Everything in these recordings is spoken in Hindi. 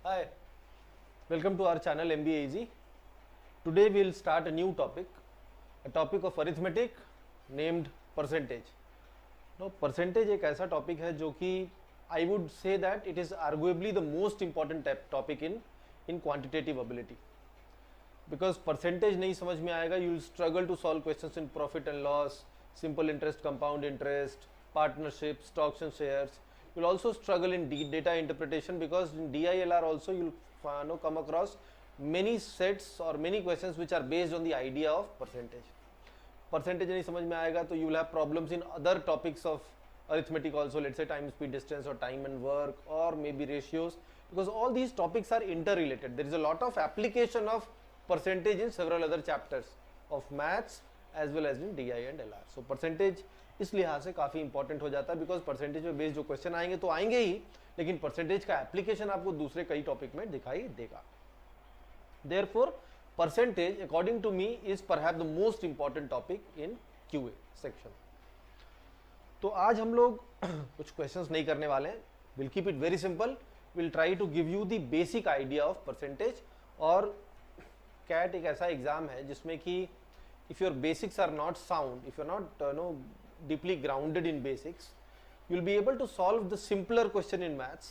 Hi, welcome to our channel MBA Easy. Today we will start a new topic, a topic of arithmetic named percentage. Now percentage एक ऐसा topic है जो कि I would say that it is arguably the most important topic in quantitative ability. Because percentage नहीं समझ में आएगा, you will struggle to solve questions in profit and loss, simple interest, compound interest, partnership, stocks and shares. You will also struggle in data interpretation because in DILR also you will come across many sets or many questions which are based on the idea of percentage. Percentage नहीं समझ में आएगा तो you will have problems in other topics of arithmetic also, let's say time, speed, distance or time and work or maybe ratios, because all these topics are interrelated. There is a lot of application of percentage in several other chapters of maths as well as in DI and LR. So percentage इस लिहाज से काफ़ी इंपॉर्टेंट हो जाता है बिकॉज परसेंटेज पे बेस्ड जो क्वेश्चन आएंगे तो आएंगे ही, लेकिन परसेंटेज का एप्लीकेशन आपको दूसरे कई टॉपिक में दिखाई देगा. Therefore percentage according to me is perhaps the most important topic in QA section. तो आज हम लोग कुछ क्वेश्चंस नहीं करने वाले हैं. Will keep it very simple. Will try to give you the basic idea of percentage. और कैट एक ऐसा एग्जाम है जिसमें कि if your basics are not sound, if you're not deeply grounded in basics, you'll be able to solve the simpler question in maths,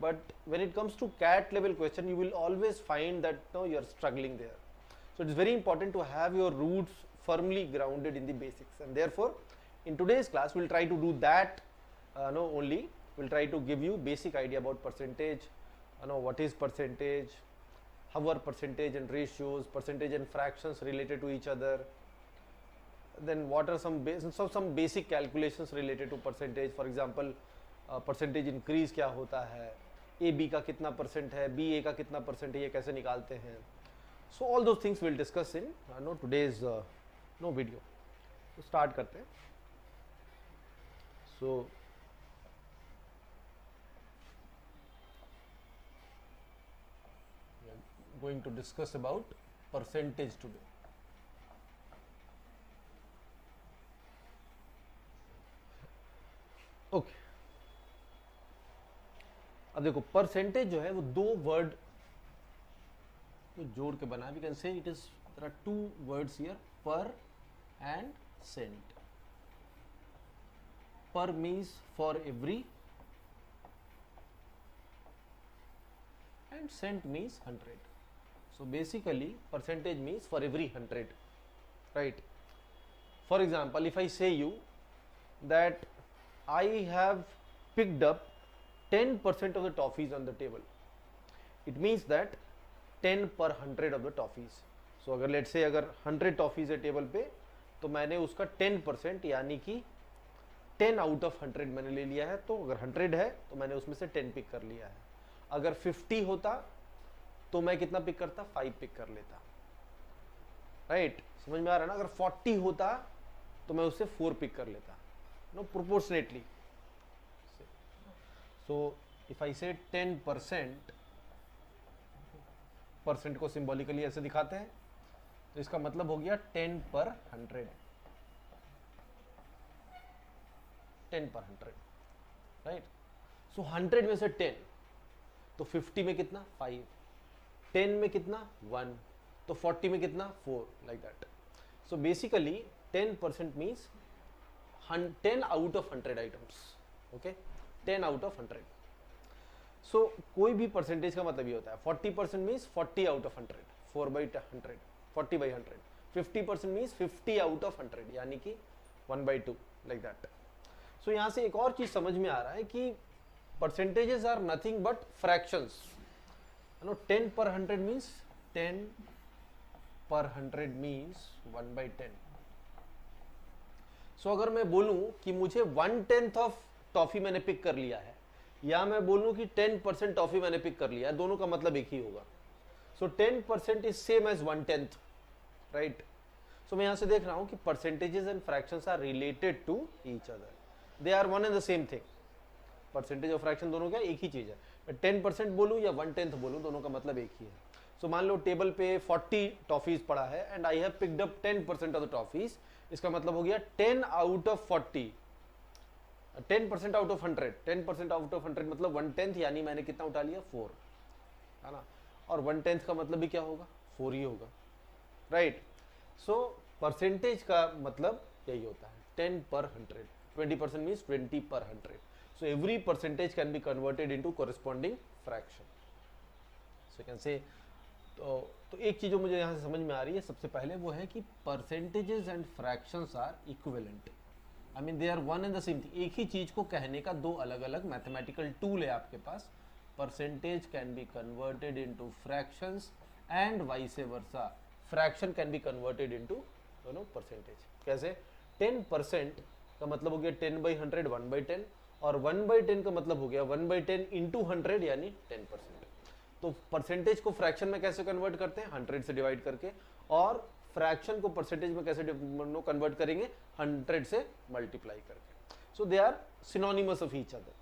but when it comes to CAT level question you will always find that you're struggling there. So it's very important to have your roots firmly grounded in the basics, and therefore in today's class we'll try to do that. Only we'll try to give you basic idea about percentage, what is percentage, how are percentage and ratios, percentage and fractions related to each other, then what are some basic calculations related to percentage. For example, percentage increase क्या होता है, a b का कितना परसेंट है, b a का कितना परसेंट है, ये कैसे निकालते हैं. So all those things we'll discuss in today's video. तो start करते हैं. So going to discuss about percentage today. Okay. अब देखो परसेंटेज जो है वो दो वर्ड को जोड़ के बना. We can say it is there are two words here, per and cent. Per means for every and cent means 100. So basically percentage means for every 100, right? For example, if I say you that I have picked up 10% of the toffees on the table, it means that 10 per 100 of the toffees. So अगर let's say अगर 100 toffees है टेबल पे तो मैंने उसका 10% यानी कि 10 आउट ऑफ 100 मैंने ले लिया है. तो अगर 100 है तो मैंने उसमें से 10 पिक कर लिया है. अगर 50 होता तो मैं कितना पिक करता, 5 पिक कर लेता. राइट, समझ में आ रहा है ना. अगर 40 होता तो मैं उससे 4 पिक कर लेता, प्रोपोर्शनेटली. सो इफ आई से 10%, परसेंट को सिंबॉलिकली ऐसे दिखाते हैं तो इसका मतलब हो गया 10 पर 100. 10 पर 100, राइट. सो 100 में से 10 तो 50 में कितना, 5. 10 में कितना, 1. तो 40 में कितना, 4. Like that. So basically 10% means 10 out of 100 items. Okay, 10 out of 100. सो कोई भी परसेंटेज का मतलब ये होता है. 40% means 40 out of 100, 4 by 100, 40 by 100. 50% means 50 out of 100 यानी कि 1 बाई 2. Like that. सो यहाँ से एक और चीज समझ में आ रहा है कि percentages are nothing but fractions. 10 per 100 means 10 per 100 means 1 by 10. So अगर मैं बोलूं कि मुझे 1/10 ऑफ टॉफी मैंने पिक कर लिया है, या मैं बोलूं कि 10% टॉफी मैंने पिक कर लिया है, दोनों का मतलब एक ही होगा. So 10% is same as 1/10, right? So मैं यहां से देख रहा हूं कि percentages and fractions are related to each other. They are one and the same thing. Percentage और फ्रैक्शन दोनों क्या एक ही चीज है. मैं 10% बोलूं या 1/10 बोलूं, दोनों का मतलब एक ही है. सो मान लो टेबल पे 40 टॉफीज पड़ा है and I have picked up 10% of the toffees. इसका मतलब हो गया 10 out of 40. 10% out of 100, 10% out of 100 मतलब 1/10, यानी मैंने कितना उठा लिया, 4. है ना, और 1/10 का मतलब भी क्या होगा, 4 ही होगा, राइट। सो परसेंटेज का मतलब यही होता है 10 पर 100, 20% मीन्स 20 पर 100. So every percentage can be converted into corresponding fraction. So you can say, तो एक चीज जो मुझे यहाँ से समझ में आ रही है सबसे पहले वो है कि percentages and fractions are equivalent. I mean they are one and the same thing. एक ही चीज को कहने का दो अलग अलग मैथमेटिकल टूल है आपके पास. Percentage can be converted into fractions and vice versa. Fraction can be converted into percentage. कैसे? 10% का मतलब हो गया 10/100 1/10, और 1/10 का मतलब हो गया 1/10 इंटू 100 यानी 10%. तो परसेंटेज को फ्रैक्शन में कैसे कन्वर्ट करते हैं? 100 से डिवाइड करके. और फ्रैक्शन को परसेंटेज में कैसे कन्वर्ट करेंगे? 100 से मल्टीप्लाई करके. So they are synonymous of each other.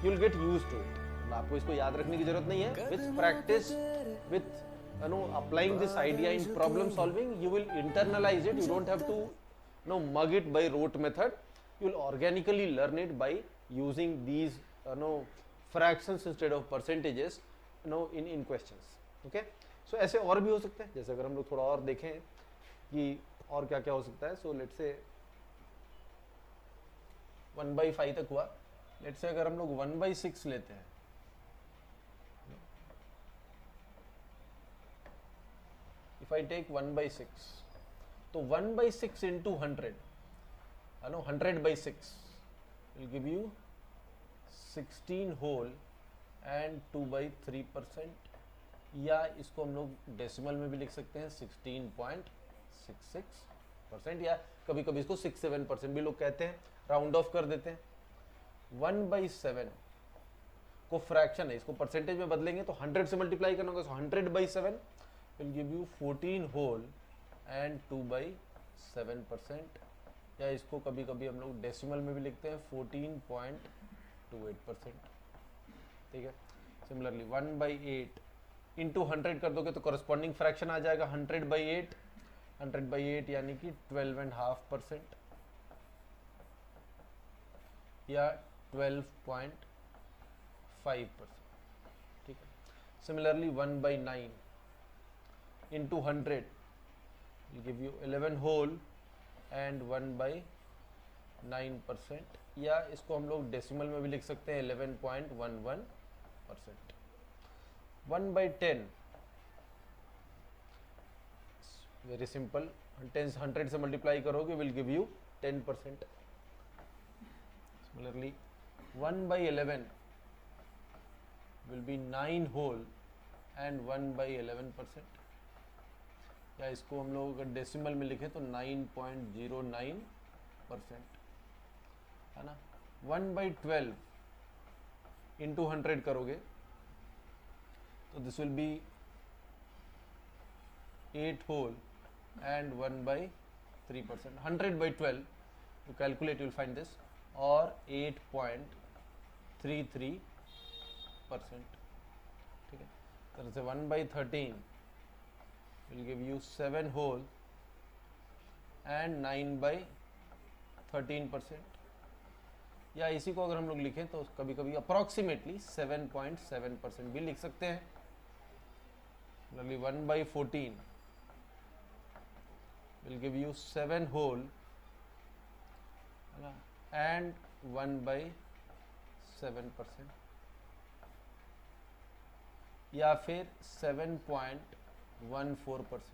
You will get used to it. आपको इसको याद रखने की जरूरत नहीं है. With practice, with applying this idea in problem solving, you will internalize it. You don't have to mug it by rote method. You will organically learn it by using these fractions instead of percentages in questions. Okay? So ऐसे और भी हो सकते हैं. जैसे अगर हम लोग थोड़ा और देखें कि और क्या क्या हो सकता है. So let's say 1/5 तक हुआ. लेट्स से अगर हम लोग 1/6 लेते हैं, इफ आई टेक 1/6, तो 1/6 into 100, 100/6 will give you 16 whole and 2/3%. या इसको हम लोग डेसिमल में भी लिख सकते हैं 16.66%, या कभी कभी इसको 6-7% भी लोग कहते हैं, राउंड ऑफ कर देते हैं. 1/7 को फ्रैक्शन है, इसको परसेंटेज में बदलेंगे तो 100 से मल्टीप्लाई करना होगा. So 100/7 will give you 14 whole and 2/7%. या इसको कभी कभी हम लोग डेसिमल में भी लिखते हैं 14.28%. ठीक है. सिमिलरली 1/8 इंटू 100 कर दोगे तो करस्पॉन्डिंग फ्रैक्शन आ जाएगा 100/8. 100/8 यानी कि 12.5% या 12.5%. ठीक है. Similarly 1/9 into 100 will give you 11 whole and 1/9%. या इसको हम लोग डेसिमल में भी लिख सकते हैं 11.11%. 1/10 वेरी सिंपल. 100 से मल्टीप्लाई करोगे will give you 10%. Similarly, 1/11 will be 9 whole and 1/11%. या इसको हम लोग अगर डेसिमल में लिखें तो 9.09%, है ना. 1/12 इंटू 100 करोगे तो this will be 8 whole and 1/3%. 100/12 to calculate you will find this, और 8.33%. ठीक है. तरह से 1/13 will give you 7 whole and 9/13%. या इसी को अगर हम लोग लिखें तो कभी कभी अप्रॉक्सीमेटली 7.7% भी लिख सकते हैं। 1/14 will give you 7 whole and 1/7%, या फिर 7.14%।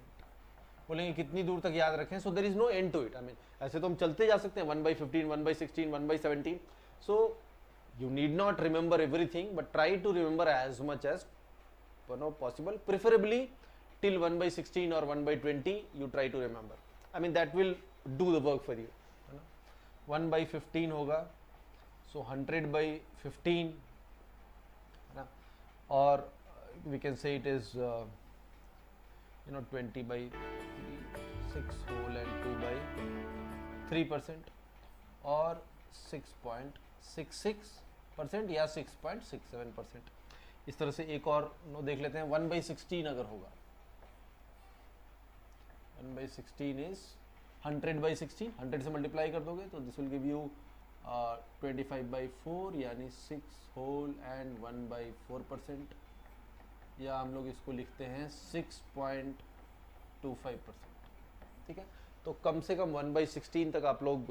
बोलेंगे कितनी दूर तक याद रखें? So there is no end to it. I mean ऐसे तो हम चलते जा सकते हैं 1/15, 1/16, 1/17। So you need not remember everything, but try to remember as much as possible, preferably till 1/16 or 1/20 you try to remember. I mean that will do the work for you, है ना। 1/15 होगा, so 100/15, है ना, और we can say it is 20/3, 6 whole and 2/3%, और 6.66% या 6.67%। इस तरह से एक और देख लेते हैं। 1/16 अगर होगा, 1/16 इज 100/16, 100 से मल्टीप्लाई कर दोगे तो दिस विल गिव यू 25/4 यानी 6 होल एंड 1/4%, या हम लोग इसको लिखते हैं 6.25%। ठीक है, तो कम से कम 1/16 तक आप लोग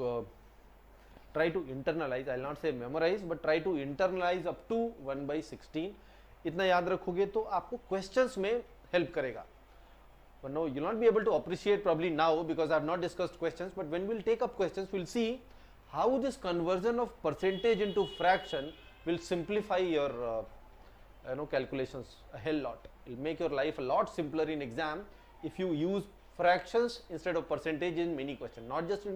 try to internalise, I will not say memorise, but try to internalise up to 1/16। इतना याद रखोगे तो आपको क्वेश्चंस में हेल्प करेगा। But no, you'll not be able to appreciate probably now because I have not discussed questions, but when we'll take up questions, we'll see how this conversion of percentage into fraction will simplify your calculations a hell lot. It'll make your life a lot simpler in exam if you use fractions instead of percentage in many questions, not just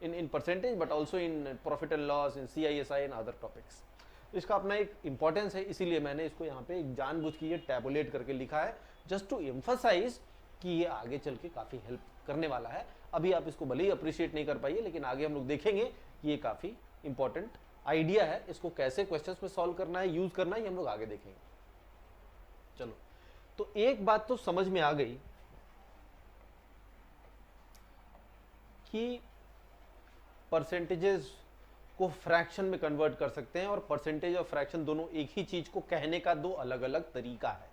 in percentage but also in profit and loss, in CISI and other topics. इसका अपना एक इंपॉर्टेंस है, इसीलिए मैंने इसको यहाँ पे एक जानबूझ के ये टैबुलेट करके लिखा है, जस्ट टू एम्फसाइज कि ये आगे चल के काफ़ी हेल्प करने वाला है। अभी आप इसको भले ही अप्रिशिएट नहीं कर पाइए, लेकिन आगे हम लोग देखेंगे कि ये काफ़ी इंपॉर्टेंट आइडिया है। इसको कैसे क्वेश्चंस में सॉल्व करना है, यूज करना है, ये हम लोग आगे देखेंगे। चलो, तो एक बात तो समझ में आ गई कि परसेंटेजेस को फ्रैक्शन में कन्वर्ट कर सकते हैं, और परसेंटेज और फ्रैक्शन दोनों एक ही चीज को कहने का दो अलग अलग तरीका है।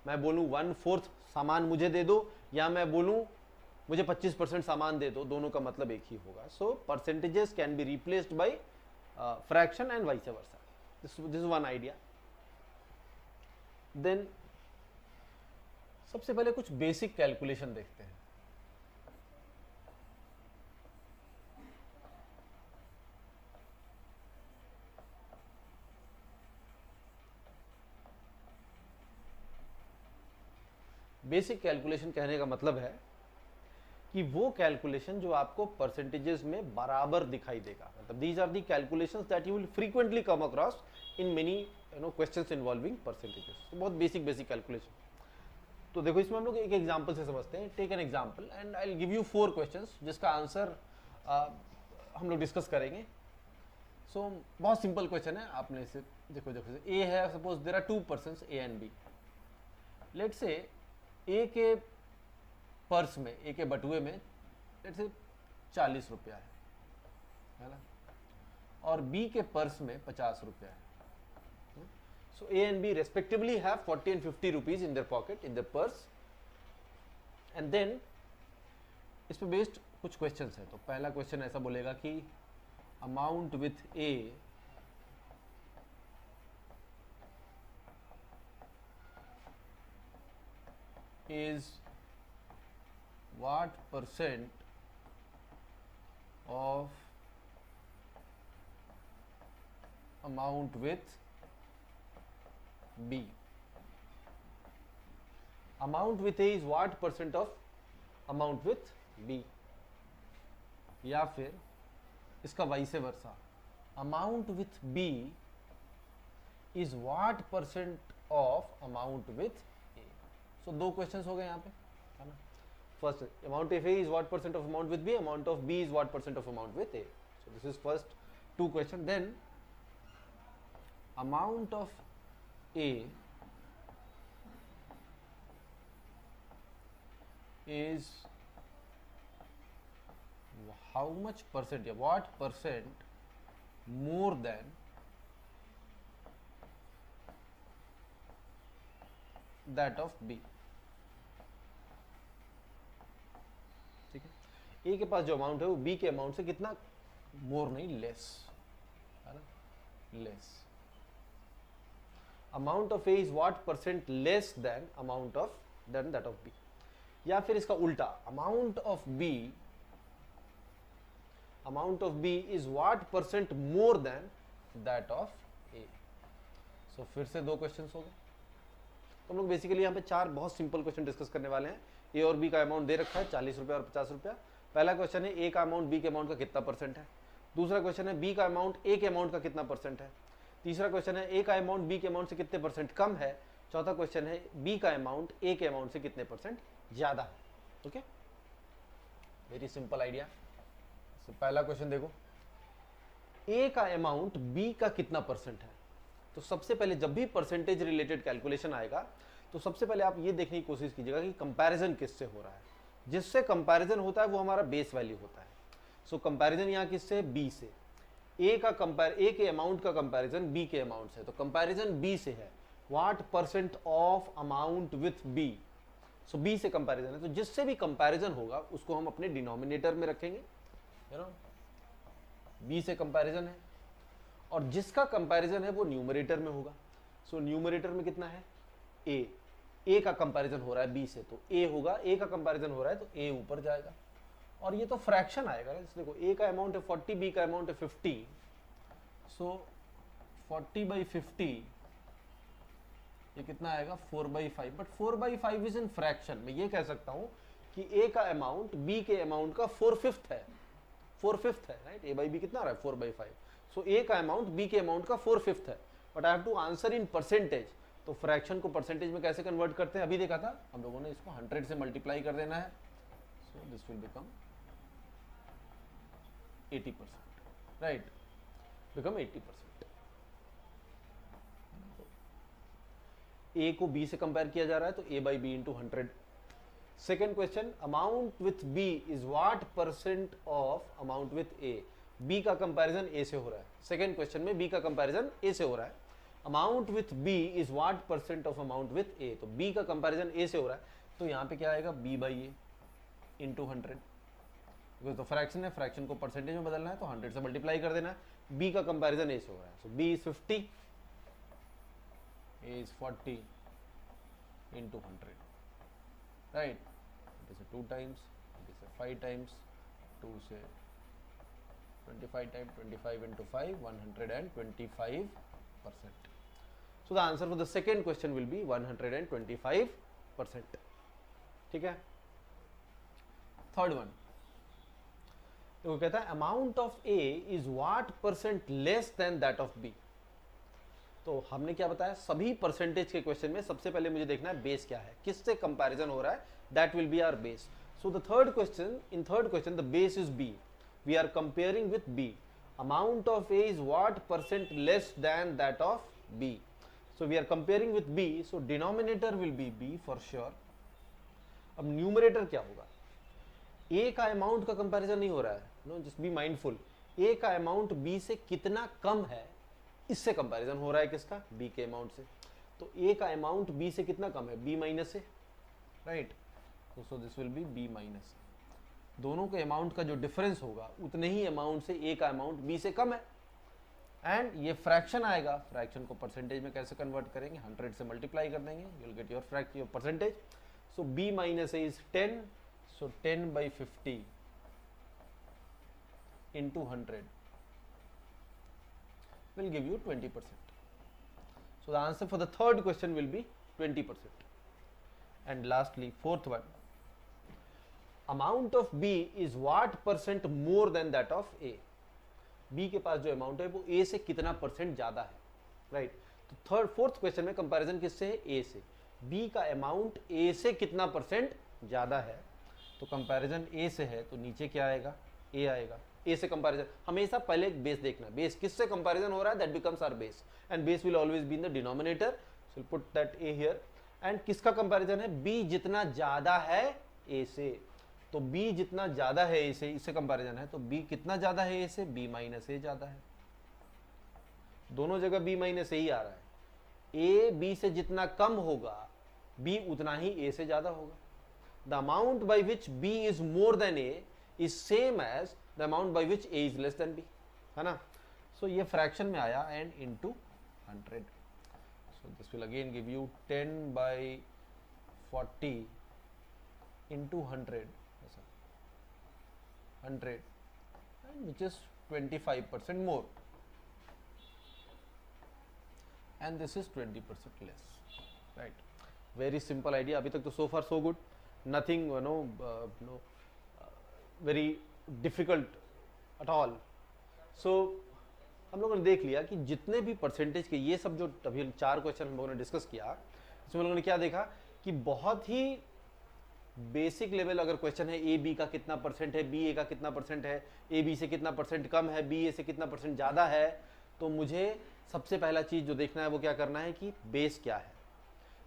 मैं बोलूं 1/4 सामान मुझे दे दो, या मैं बोलूं मुझे 25% सामान दे दो, दोनों का मतलब एक ही होगा। So percentages can be replaced by fraction and vice versa. This is one idea. Then सबसे पहले कुछ बेसिक कैलकुलेशन देखते हैं। बेसिक कैलकुलेशन कहने का मतलब है कि वो कैलकुलेशन जो आपको परसेंटेजेस में बराबर दिखाई देगा। मतलब these are the calculations that you will frequently come across in many questions involving percentages. तो बहुत बेसिक कैलकुलेशन। तो देखो, इसमें हम लोग एक एग्जांपल से समझते हैं। Take an example and I will give you 4 questions जिसका आंसर हम लोग डिस्कस करेंगे। सो बहुत सिंपल क्वेश्चन है। आपने इसे देखो, ए है, suppose there are 2 persons A and B. Let's say A के पर्स में, ए के बटुए में लेट्स से 40 रुपया है ना, और बी के पर्स में 50 रुपया है। So A and B respectively have 40 and 50 rupees in their pocket, in their purse, and then इस पे बेस्ड कुछ क्वेश्चंस है। तो पहला क्वेश्चन ऐसा बोलेगा कि amount with A is what percent of amount with B? Amount with A is what percent of amount with B? या फिर इसका vice versa, amount with B is what percent of amount with A? So दो क्वेश्चंस हो गए यहाँ पे, है ना। First, amount of A is what percent of amount with B, amount of B is what percent of amount with A. So this is first 2 question. Then amount of A is how much percent, या what percent more than that of B। ठीक है, ए के पास जो अमाउंट है वो बी के अमाउंट से कितना मोर नहीं लेस है ना, less. Amount of A is what percent less than amount of then that of B. या फिर इसका उल्टा, amount of B is what percent more than that of A. So फिर से दो क्वेश्चंस हो गए। तो हम लोग बेसिकली यहाँ पे चार बहुत सिंपल क्वेश्चन डिस्कस करने वाले हैं। ए और बी का अमाउंट दे रखा है 40 रुपया और 50 रुपया। पहला क्वेश्चन है ए का अमाउंट बी के अमाउंट का कितना परसेंट है। दूसरा क्वेश्चन है बी का अमाउंट ए के अमाउंट का कितना परसेंट है। तीसरा क्वेश्चन है ए का अमाउंट बी के अमाउंट से कितने परसेंट कम है। चौथा क्वेश्चन है बी का अमाउंट ए के अमाउंट से कितने परसेंट ज्यादा है। Okay, very simple idea. पहला क्वेश्चन देखो, ए का अमाउंट बी का कितना परसेंट है। तो सबसे पहले जब भी परसेंटेज रिलेटेड कैलकुलेशन आएगा तो सबसे पहले आप ये देखने की कोशिश कीजिएगा कि कंपैरिजन किससे हो रहा है। जिससे कंपैरिजन होता है वो हमारा बेस वैल्यू होता है। सो कंपैरिजन यहाँ किससे, बी से। ए के अमाउंट का कंपैरिजन बी के अमाउंट से, तो कंपैरिजन बी से है। What percent of amount with B, so B से कंपैरिजन है। तो जिससे भी कंपैरिजन होगा उसको हम अपने डिनोमिनेटर में रखेंगे, यू नो, बी से कंपैरिजन है। और जिसका कंपैरिजन है वो न्यूमरेटर में होगा। सो न्यूमरेटर में कितना है, ए का कंपैरिजन हो रहा है बी से, तो ए होगा, ए का कंपैरिजन हो रहा है तो ए ऊपर जाएगा। और ये तो फ्रैक्शन आएगा ना, देखो ए का अमाउंट है 40, बी का अमाउंट है 50। सो 40/50 ये कितना आएगा, 4/5। But 4/5 is in fraction. मैं ये कह सकता हूं कि ए का अमाउंट बी के अमाउंट का 4/5 है, 4/5 है, राइट। ए बाई बी कितना आ रहा है, 4/5। सो ए का अमाउंट बी के अमाउंट का 4/5 है। But I have to answer in percentage. तो फ्रैक्शन को परसेंटेज में कैसे कन्वर्ट करते हैं, अभी देखा था हम लोगों ने। इसको 100 से मल्टीप्लाई कर देना है। So this will become 80%, right, become 80%। A को बी से कंपेयर किया जा रहा है तो A by B into 100। Second question, amount with B is what percent of amount with A. B का कंपैरिजन ए से हो रहा है। सेकेंड क्वेश्चन में बी का कंपैरिजन ए से हो रहा है। Amount with B is what percent of amount with A. तो बी का कंपैरिजन ए से हो रहा है तो यहाँ पे क्या आएगा, बी बाई ए इंटू 100। तो फ्रैक्शन है, फ्रैक्शन को परसेंटेज में बदलना है तो 100 से मल्टीप्लाई कर देना है। बी का कंपैरिजन ए से हो रहा है, so B is 50, A is 40 into 100, right. It is 2 times, it is 5 times, 2 से 25 time 25 into 5, 125%. So the answer for the second question will be 125%. ठीक है। थर्ड वन देखो, कहता है amount of A is what percent less than that of B. तो हमने क्या बताया, सभी परसेंटेज के क्वेश्चन में सबसे पहले मुझे देखना है बेस क्या है, किससे कंपैरिजन हो रहा है, that will be our base. So the third question, in third question the base is B. We are comparing with B. Amount of A is what percent less than that of B. So we are comparing with B. So denominator will be B for sure. अब न्यूमरेटर क्या होगा, A का अमाउंट का कंपैरिजन नहीं हो रहा है, no, just be mindful. A का अमाउंट B से कितना कम है, इससे कंपैरिजन हो रहा है किसका, B के अमाउंट से। तो A का अमाउंट B से कितना कम है, B minus A, right. So this will B B minus A। दोनों के अमाउंट का जो डिफरेंस होगा उतने ही अमाउंट से ए का अमाउंट बी से कम है। एंड ये फ्रैक्शन आएगा, फ्रैक्शन को परसेंटेज में कैसे कन्वर्ट करेंगे, 100 से मल्टीप्लाई कर देंगे, you will get your percentage. So B minus A is 10, so 10/50 into 100 will give you 20%. So the answer for the third question will be 20%. And lastly, fourth one, amount of B is what percent more than that of A. B के पास जो अमाउंट है वो ए से कितना परसेंट ज्यादा है, राइट। तो फोर्थ क्वेश्चन में कंपैरिजन किससे है, ए से। बी का अमाउंट ए से कितना परसेंट ज्यादा है, तो कंपैरिजन ए से है तो नीचे क्या आएगा, ए आएगा। ए से कंपैरिजन हमेशा पहले एक बेस देखना, बेस किससे कंपैरिजन हो रहा है, that becomes our base, and base will always be in the denominator, so put that A here. And किसका कंपैरिजन है, बी जितना ज्यादा है ए से, तो b जितना ज्यादा है ए से, इससे कंपैरिजन है, तो b कितना ज्यादा है ए से, b माइनस ए ज्यादा है, दोनों जगह बी माइनस ए ही आ रहा है। ए बी से जितना कम होगा बी उतना ही ए से ज्यादा होगा। The amount by which B is more than A is same as the amount by which A is less than B, है ना। सो ये फ्रैक्शन में आया and into 100। So this will again give you 10 by 40 into 100 and which is 25% more and this is 20% less, right? Very simple idea. अभी तक तो so far so good, nothing very difficult at all. So हम लोगों ने देख लिया कि जितने भी परसेंटेज के ये सब जो अभी 4 क्वेश्चन हम लोगों ने डिस्कस किया, इसमें हम लोगों ने क्या देखा कि बहुत ही बेसिक लेवल अगर क्वेश्चन है ए बी का कितना परसेंट है, बी ए का कितना परसेंट है, ए बी से कितना परसेंट कम है, बी ए से कितना परसेंट ज़्यादा है, तो मुझे सबसे पहला चीज़ जो देखना है वो क्या करना है कि बेस क्या है।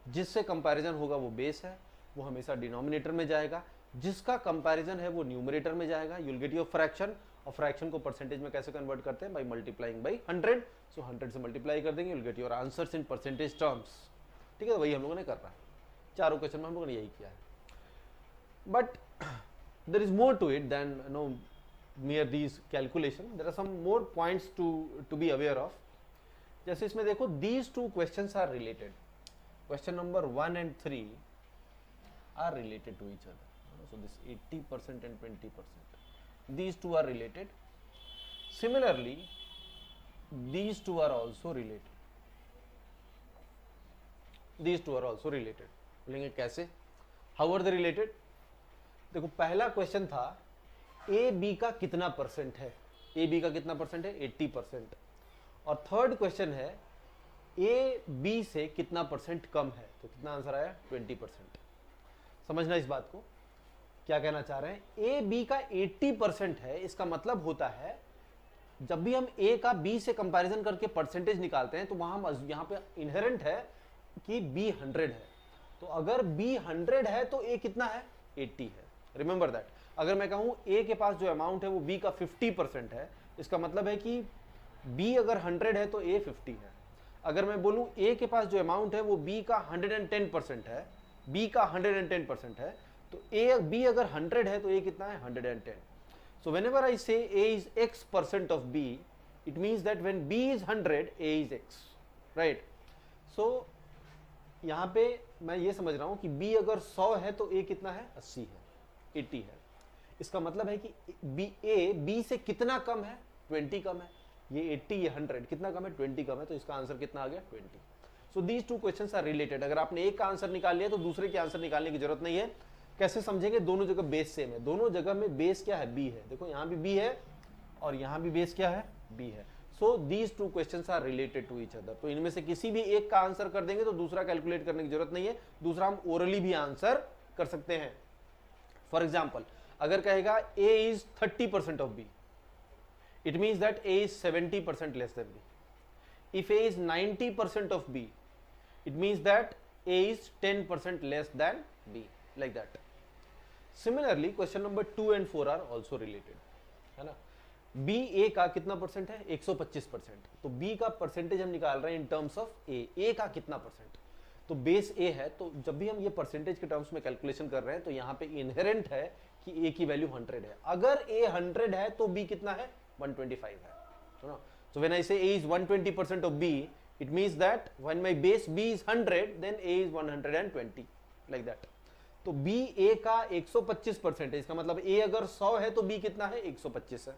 जिससे कंपैरिजन होगा वो बेस है, वो हमेशा डिनोमिनेटर में जाएगा। जिसका कंपैरिजन है वो न्यूमरेटर में जाएगा। यूल गेट योर फ्रैक्शन, और फ्रैक्शन को परसेंटेज में कैसे कन्वर्ट करते हैं, बाई मल्टीप्लाइंग बाई 100। सो 100 से मल्टीप्लाई कर देंगे, you'll get your answers in percentage terms. ठीक है, वही हम लोगों ने कर रहा है, चारों क्वेश्चन में हम लोगों ने यही किया है। But there is more to it than mere these calculation. There are some more points to be aware of. जैसे इसमें देखो these two questions are related. Question number 1 and 3 are related to each other. So this 80% and 20%. These two are related. Similarly, these two are also related. These two are also related. बोलेंगे कैसे? How are they related? देखो पहला क्वेश्चन था ए बी का कितना परसेंट है, ए बी का कितना परसेंट है 80%। और थर्ड क्वेश्चन है ए बी से कितना परसेंट कम है, तो कितना आंसर आया 20%। समझना इस बात को, क्या कहना चाह रहे हैं, ए बी का 80% है, इसका मतलब होता है जब भी हम ए का बी से कंपैरिजन करके परसेंटेज निकालते हैं तो वहां यहां पे इनहेरेंट है कि बी 100 है। तो अगर बी 100 है तो ए कितना है 80 है। Remember that. अगर मैं कहूं ए के पास जो अमाउंट है वो बी का 50% है, इसका मतलब है कि बी अगर 100 है तो ए 50 है। अगर मैं बोलूं ए के पास जो अमाउंट है वो बी का 110% है, बी का 110% है, तो ए बी अगर 100 है तो ए कितना है 110। सो whenever I say A is x% of B, it means that when B is 100 A is x, right. So यहां पे मैं ये समझ रहा हूं कि b अगर 100 है तो a कितना है 80 है, 80 है। इसका मतलब है कि b से कितना कम है 20 कम है, ये 80 ये 100 कितना कम है 20 कम है, तो इसका आंसर कितना आ गया 20। So these two questions are related. अगर आपने एक का आंसर निकाल लिया तो दूसरे के आंसर निकालने की जरूरत नहीं है। कैसे समझेंगे, दोनों जगह बेस सेम है, दोनों जगह में बेस क्या है b है। देखो यहां भी b है और यहां भी बेस क्या है b है। So these two questions are related to each other. तो इनमें से किसी भी एक का आंसर कर देंगे तो दूसरा कैलकुलेट करने की जरूरत नहीं है, दूसरा हम ओरली भी आंसर कर सकते हैं। फॉर एग्जाम्पल अगर कहेगा a is 30% of b, it means that a is 70% less than b. If a is 90% of b, it means that a is 10% less than b, like that. Similarly, question number 2 and 4 are also related, है ना। b a का कितना परसेंट है 125%, तो b का परसेंटेज हम निकाल रहे हैं इन टर्म्स ऑफ a का कितना परसेंट, तो बेस a है। तो जब भी हम ये परसेंटेज के टर्म्स में कैलकुलेशन कर रहे हैं तो यहाँ पे इनहेरेंट है कि a की वैल्यू 100 है। अगर a 100 है तो b कितना है 125 है, तो ना। So when I say a is 120% of b, it means that when my base b is 100, then a is 120, like that. तो b a का 125% है, इसका मतलब a अगर 100 है तो b कितना है 125 है,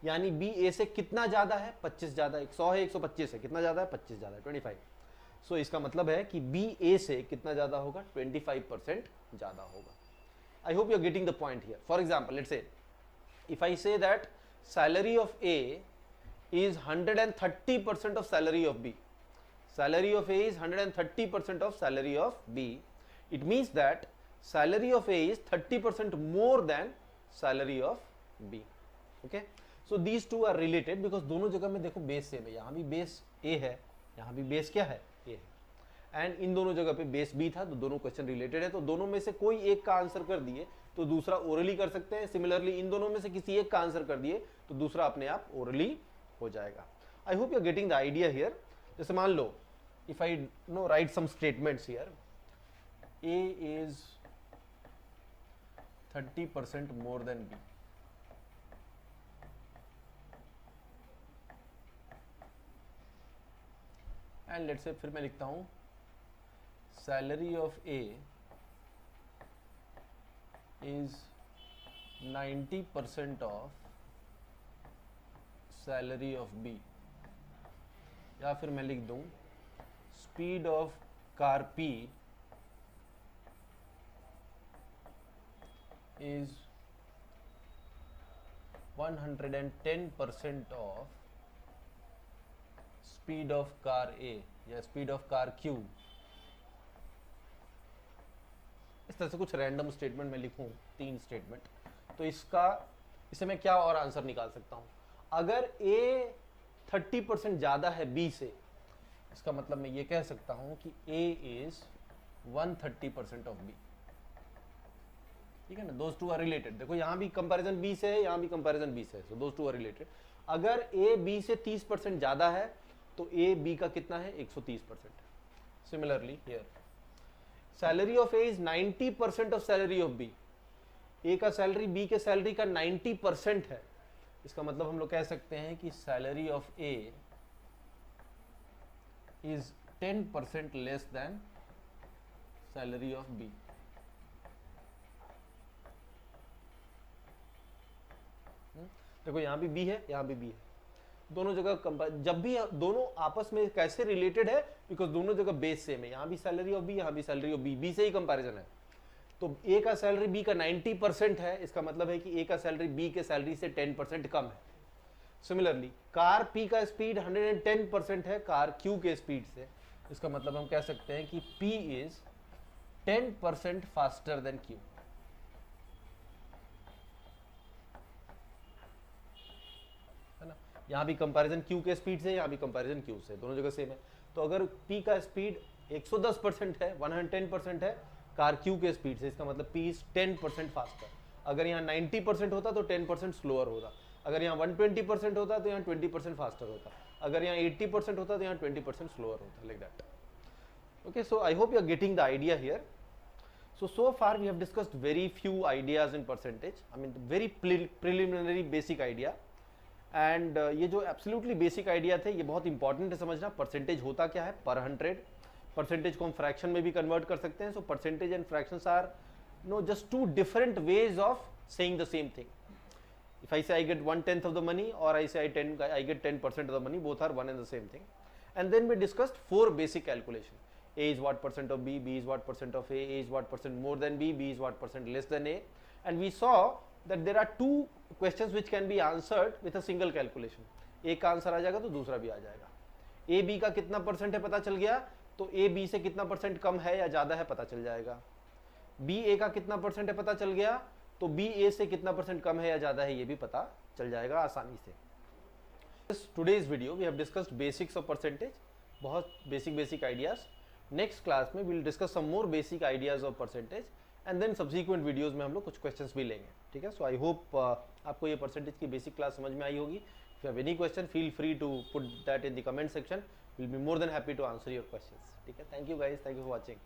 यानी b a से कितना ज्यादा है 25 ज्यादा है। 100 है 125 है, कितना ज्यादा है 25 ज्यादा है 25। सो इसका मतलब है कि b a से कितना ज्यादा होगा 25% ज्यादा होगा। I hope you are getting the point here. For example, let's say if I say that salary of A is 130% of salary of B. Salary of A is 130% of salary of B. It means that salary of A is 30% more than salary of B. Okay? So these two are related because दोनों जगह में देखो बेस सेम है, यहाँ भी बेस A है, यहाँ भी बेस क्या है A है, एंड इन दोनों जगह पे बेस B था, तो दोनों क्वेश्चन रिलेटेड है। तो दोनों में से कोई एक का आंसर कर दिए तो दूसरा ओरली कर सकते हैं। सिमिलरली इन दोनों में से किसी एक का आंसर कर दिए तो दूसरा अपने आप ओरली हो जाएगा। I hope you are getting the idea here. जैसे मान लो if I know write some statements here, A is 30% more than B. And let's say फिर मैं लिखता हूं salary of A is 90% of salary of B. या फिर मैं लिख दूं speed of car P is 110% of speed of car A या speed of car Q. इस तरह से कुछ रैंडम स्टेटमेंट मैं लिखूं, 3 स्टेटमेंट, तो इसे मैं क्या और आंसर निकाल सकता हूं. अगर A 30% ज्यादा है B से, इसका मतलब मैं ये कह सकता हूं कि A is 130% ऑफ B. ठीक है ना, दोज टू आर रिलेटेड. देखो यहाँ भी कंपैरिजन B से है, यहाँ भी कंपैरिजन B से है, so those two are related. अगर A B से 30% ज्यादा है तो A B का कितना है, 130%. Similarly here salary of A is 90% of salary of B. A का सैलरी B के सैलरी का 90% है. इसका मतलब हम लोग कह सकते हैं कि salary of A is 10% less than salary of B. देखो यहाँ भी B है, यहाँ भी B है, दोनों जगह जब भी दोनों आपस में कैसे रिलेटेड है, बिकॉज दोनों जगह बेस सेम है. यहाँ भी सैलरी ऑफ B, यहाँ भी सैलरी ऑफ B से ही कंपैरिजन है. तो A का सैलरी B का 90% है, इसका मतलब है कि A का सैलरी B के सैलरी से 10% कम है. सिमिलरली कार P का स्पीड 110% है कार Q के स्पीड से. इसका मतलब हम कह सकते हैं कि P is 10% faster than Q. यहाँ भी कंपैरिजन Q के स्पीड से, यहाँ भी कंपैरिजन Q से, दोनों जगह सेम है. तो अगर P का स्पीड 110% है, 110% है कार Q के स्पीड से, इसका मतलब P इज 10% फास्टर. अगर यहाँ 90% होता तो 10% स्लोअर होता. अगर यहाँ 120% होता तो यहाँ 20% फास्टर होता. अगर यहाँ 80% होता तो यहाँ 20% स्लोअर होता, like that. Okay, so I hope you are getting the idea here. So far we have discussed very few ideas in percentage. I mean very preliminary basic idea. And ये जो एब्सोल्युटली बेसिक आइडिया थे, ये बहुत इंपॉर्टेंट है समझना. परसेंटेज होता क्या है, पर 100. परसेंटेज को हम फ्रैक्शन में भी कन्वर्ट कर सकते हैं. So percentage and fractions are no just 2 different ways of saying the same thing. If I say I get 1/10 of the money और I say I get 10% of the money, both are one and the same thing. And then we discussed 4 basic calculation. A is what percent of B, B is what percent of A is what percent more than B is what percent less than A. And we saw that there are 2 questions which can be answered with a single calculation. एक का आंसर आ जाएगा तो दूसरा भी आ जाएगा. A B का कितना परसेंट है पता चल गया, तो A B से कितना परसेंट कम है या ज़्यादा है पता चल जाएगा. B A का कितना परसेंट है पता चल गया, तो B A से कितना परसेंट कम है या ज़्यादा है ये भी पता चल जाएगा आसानी से. Today's video we have discussed basics of percentage, बहुत बेसिक आइडियाज. नेक्स्ट क्लास में we will discuss some more basic ideas of percentage and then subsequent videos में हम लोग कुछ क्वेश्चंस भी लेंगे. ठीक है, सो आई होप आपको ये परसेंटेज की बेसिक क्लास समझ में आई होगी. If you have any question feel free to put that in the comment section. Will be more than happy to answer your questions. ठीक है, thank you guys, thank you for watching.